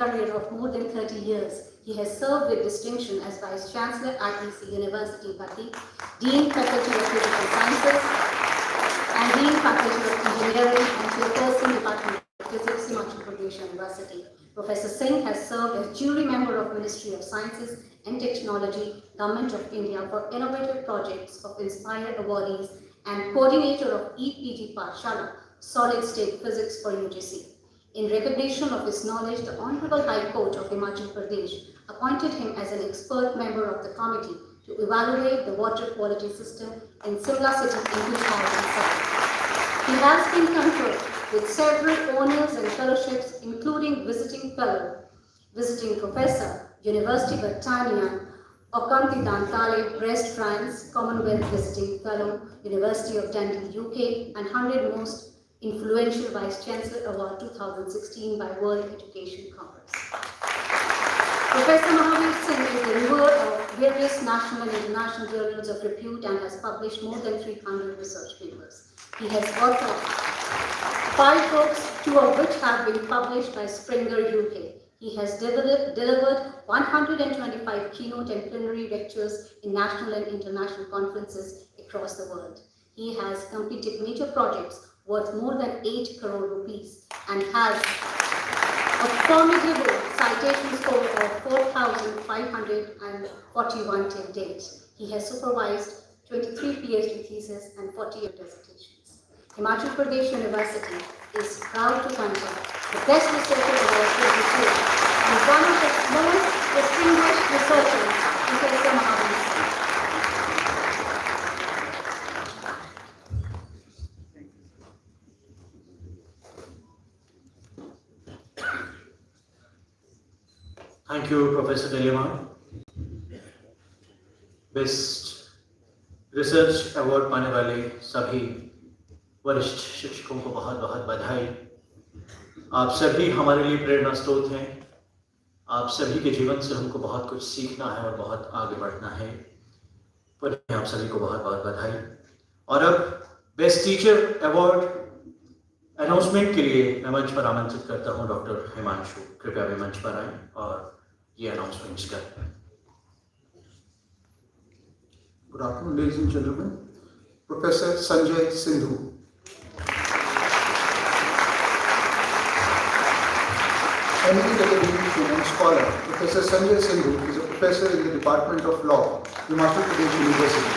career of more than 30 years, he has served with distinction as Vice Chancellor at IEC University, Bhatti, Dean Faculty of Physical Sciences, and Dean Faculty of Engineering and Chairperson Department of Physics, Himachal Pradesh University. Professor Singh has served as jury member of Ministry of Sciences and Technology, Government of India for innovative projects of Inspire awardees and coordinator of EPG Pathshala, Solid State Physics for UGC. In recognition of his knowledge, the Honorable High Court of Himachal Pradesh appointed him as an expert member of the committee to evaluate the water quality system in Simla city in 2007. He has been conferred with several honors and fellowships, including visiting fellow, visiting professor, University Britannia, Okanti Dantale, Brest, France, Commonwealth visiting fellow, University of Dundee, UK, and 100 most influential Vice Chancellor Award 2016 by World Education Congress. Professor Mahavir Singh is the reviewer of various national and international journals of repute and has published more than 300 research papers. He has authored 5 books, 2 of which have been published by Springer UK. He has delivered 125 keynote and plenary lectures in national and international conferences across the world. He has completed major projects worth more than 8 crore rupees and has a formidable citation score of 4,541 till date. He has supervised 23 PhD theses and 40 dissertations. Himachal Pradesh University is proud to confer the Best Researcher Award 2022 and one of its most distinguished researchers, Professor Mahavir Singh. Thank you, Professor Deliman. Best research award पाने वाले सभी वरिष्ठ शिक्षकों को बहुत बहुत बधाई। आप सभी हमारे लिए प्रेरणा स्रोत हैं। आप सभी के जीवन से हमको बहुत कुछ सीखना है और बहुत आगे बढ़ना है। पर आप सभी को बहुत बहुत बधाई। और अब बेस्ट टीचर अवार्ड अनाउंसमेंट के लिए मैं मंच पर आमंत्रित करता हूं डॉक्टर हिमांशु। कृपया वे मंच पर आएं और ये अनाउंसमेंट्स करें। Good afternoon, ladies and gentlemen. Professor Sanjay Sindhu. Eminent academician and scholar, Professor Sanjay Sindhu is a professor in the Department of Law, Himachal Pradesh University.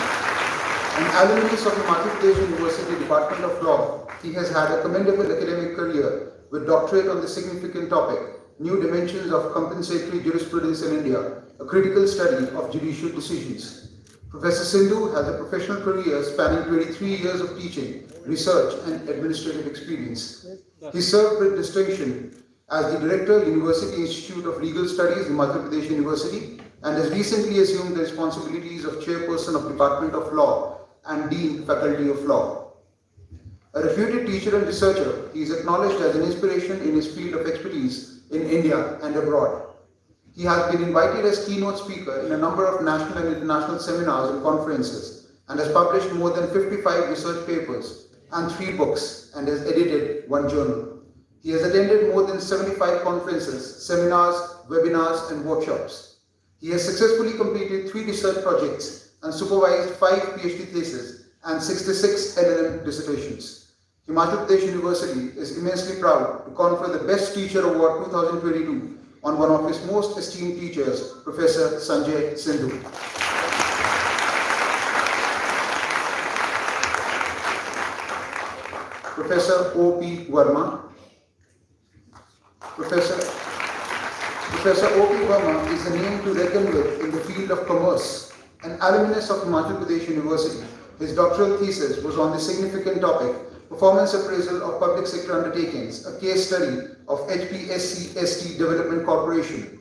An alumnus of Himachal Pradesh University Department of Law, he has had a commendable academic career with doctorate on the significant topic, New Dimensions of Compensatory Jurisprudence in India, a critical study of judicial decisions. Professor Sindhu has a professional career spanning 23 years of teaching, research and administrative experience. He served with distinction as the Director, University Institute of Legal Studies, Madhya Pradesh University, and has recently assumed the responsibilities of Chairperson of Department of Law and Dean, Faculty of Law. A reputed teacher and researcher, he is acknowledged as an inspiration in his field of expertise in India and abroad. He has been invited as keynote speaker in a number of national and international seminars and conferences and has published more than 55 research papers and 3 books and has edited 1 journal. He has attended more than 75 conferences, seminars, webinars and workshops. He has successfully completed 3 research projects and supervised 5 PhD theses and 66 LLM dissertations. Himachal Pradesh University is immensely proud to confer the Best Teacher Award 2022 on one of his most esteemed teachers, Professor Sanjay Sindhu. Professor O.P. Verma. Professor O.P. Verma is a name to reckon with in the field of commerce. An alumnus of Himachal Pradesh University, his doctoral thesis was on the significant topic, Performance Appraisal of Public Sector Undertakings, a case study of HPSC-ST Development Corporation.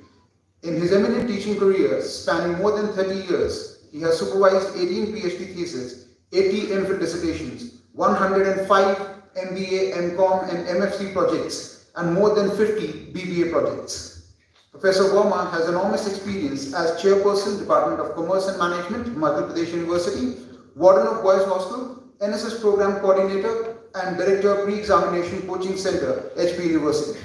In his eminent teaching career, spanning more than 30 years, he has supervised 18 PhD theses, 80 MPhil dissertations, 105 MBA, MCOM and MFC projects, and more than 50 BBA projects. Professor Verma has enormous experience as Chairperson, Department of Commerce and Management, Madhya Pradesh University, Warden of Boys Hostel, NSS Program Coordinator, and Director of Pre-Examination Coaching Center, HP University.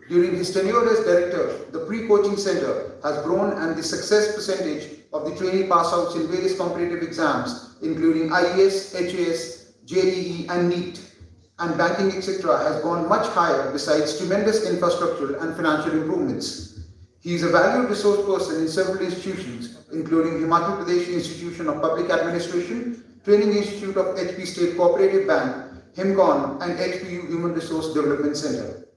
During his tenure as director, the pre-coaching center has grown and the success percentage of the trainee pass-outs in various competitive exams, including IES, HAS, JEE and NEET, and banking, etc., has gone much higher besides tremendous infrastructural and financial improvements. He is a valued resource person in several institutions, including Himachal Pradesh Institution of Public Administration, Training Institute of HP State Cooperative Bank, HIMCON, and HPU Human Resource Development Center.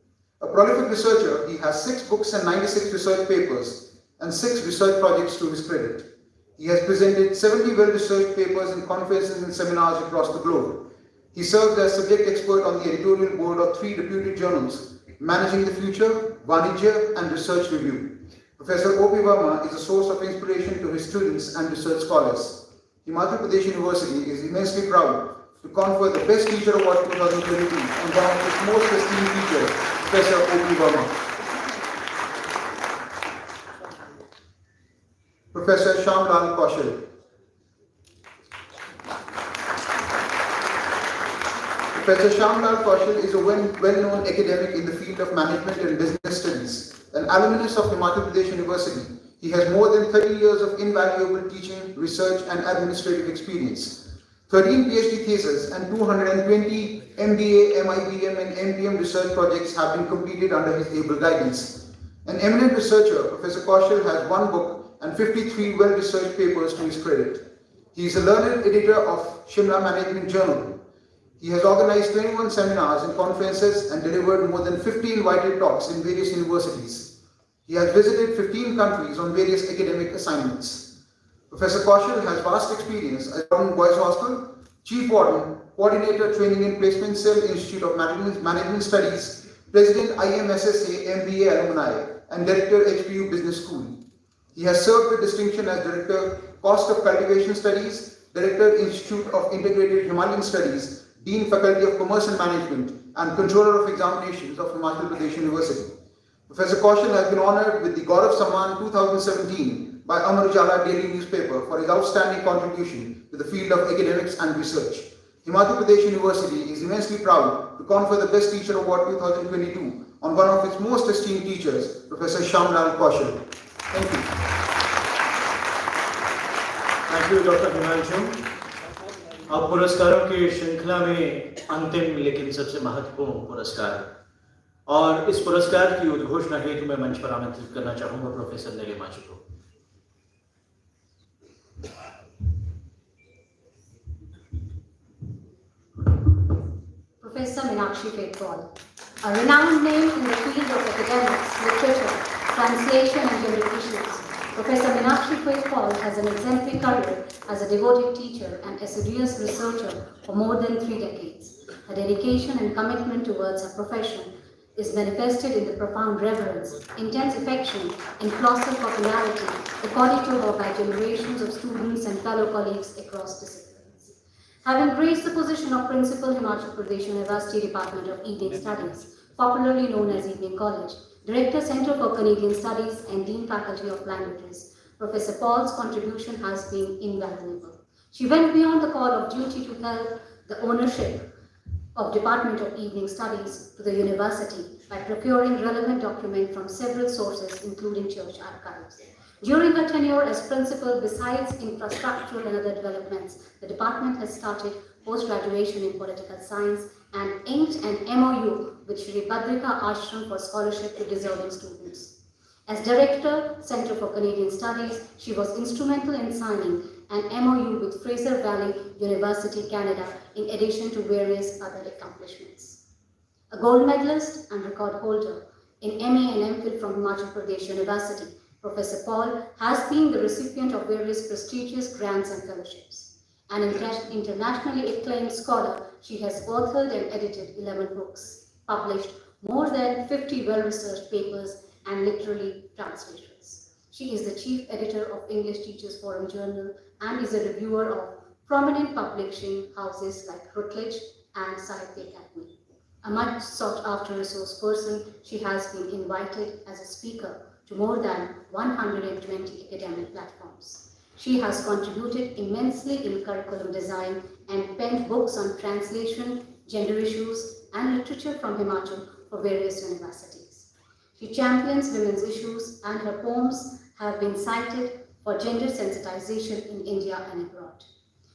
A prolific researcher, he has 6 books and 96 research papers and 6 research projects to his credit. He has presented 70 well-researched papers in conferences and seminars across the globe. He serves as subject expert on the editorial board of 3 reputed journals, Managing the Future, Vanijya, and Research Review. Professor O.P. Verma is a source of inspiration to his students and research scholars. Himachal Pradesh University is immensely proud to confer the Best Teacher Award 2022 on one of its most esteemed teachers, Professor O.P. Verma. Professor Shyamlal Kaushal. Professor Shyamlal Kaushal is a well-known academic in the field of management and business studies. An alumnus of Himachal Pradesh University, he has more than 30 years of invaluable teaching, research and administrative experience. 13 PhD theses and 220 MBA, MIBM and MPM research projects have been completed under his able guidance. An eminent researcher, Professor Kaushal has 1 book and 53 well-researched papers to his credit. He is a learned editor of Shimla Management Journal. He has organized 21 seminars and conferences and delivered more than 50 invited talks in various universities. He has visited 15 countries on various academic assignments. Professor Kaushal has vast experience as Warden Boys Hostel, Chief Warden, Coordinator Training and Placement Cell, Institute of Management Studies, President IMSSA MBA Alumni, and Director HPU Business School. He has served with distinction as Director Cost of Cultivation Studies, Director Institute of Integrated Himalayan Studies, Dean Faculty of Commerce and Management, and Controller of Examinations of Himachal Pradesh University. Professor Kaushal has been honored with the Gaurav Samman 2017 by Amar Ujala Daily Newspaper for his outstanding contribution to the field of academics and research. Himachal Pradesh University is immensely proud to confer the Best Teacher Award 2022 on one of its most esteemed teachers, Professor Shyamlal Kaushal. Thank you. Thank you, Dr. Himanshu. अब पुरस्कारों की श्रृंखला में अंतिम लेकिन सबसे महत्वपूर्ण पुरस्कार और इस पुरस्कार की उद्घोषणा हेतु मैं मंच पर आमंत्रित करना चाहूंगा प्रोफेसर नीलिमा जी को। Professor Meenakshi Paul, a renowned name in the field of academics, literature, translation and gender issues. Professor Meenakshi Paul has an exemplary career as a devoted teacher and assiduous researcher for more than 3 decades. Her dedication and commitment towards her profession is manifested in the profound reverence, intense affection, and colossal popularity accorded to her by generations of students and fellow colleagues across disciplines. Having graced the position of Principal, Himachal Pradesh University Department of Evening Studies, popularly known as Evening College, Director, Center for Canadian Studies, and Dean Faculty of Languages, Professor Paul's contribution has been invaluable. She went beyond the call of duty to help the ownership of Department of Evening Studies to the university by procuring relevant documents from several sources, including church archives. During her tenure as principal, besides infrastructural and other developments, the department has started post-graduation in political science and inked an MOU with Shri Badrika Ashram for scholarship to deserving students. As Director, Center for Canadian Studies, she was instrumental in signing an MOU with Fraser Valley University, Canada, in addition to various other accomplishments. A gold medalist and record holder in MA and MPhil from Himachal Pradesh University, Professor Paul has been the recipient of various prestigious grants and fellowships. An internationally acclaimed scholar, she has authored and edited 11 books, published more than 50 well-researched papers, and literary translations. She is the chief editor of English Teachers Forum Journal and is a reviewer of prominent publishing houses like Routledge and Sahitya Academy. A much sought-after resource person, she has been invited as a speaker to more than 120 academic platforms. She has contributed immensely in curriculum design and penned books on translation, gender issues, and literature from Himachal for various universities. She champions women's issues, and her poems have been cited for gender sensitization in India and abroad.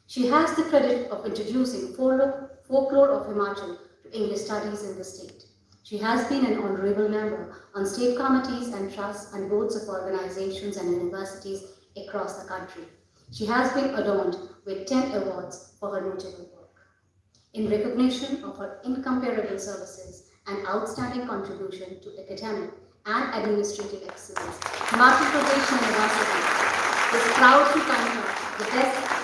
She has the credit of introducing folklore of Himachal to English studies in the state. She has been an honorable member on state committees and trusts and boards of organizations and universities across the country. She has been adorned with 10 awards for her notable work. In recognition of her incomparable services and outstanding contribution to academic and administrative excellence, Himachal Pradesh University is proud to confer the Best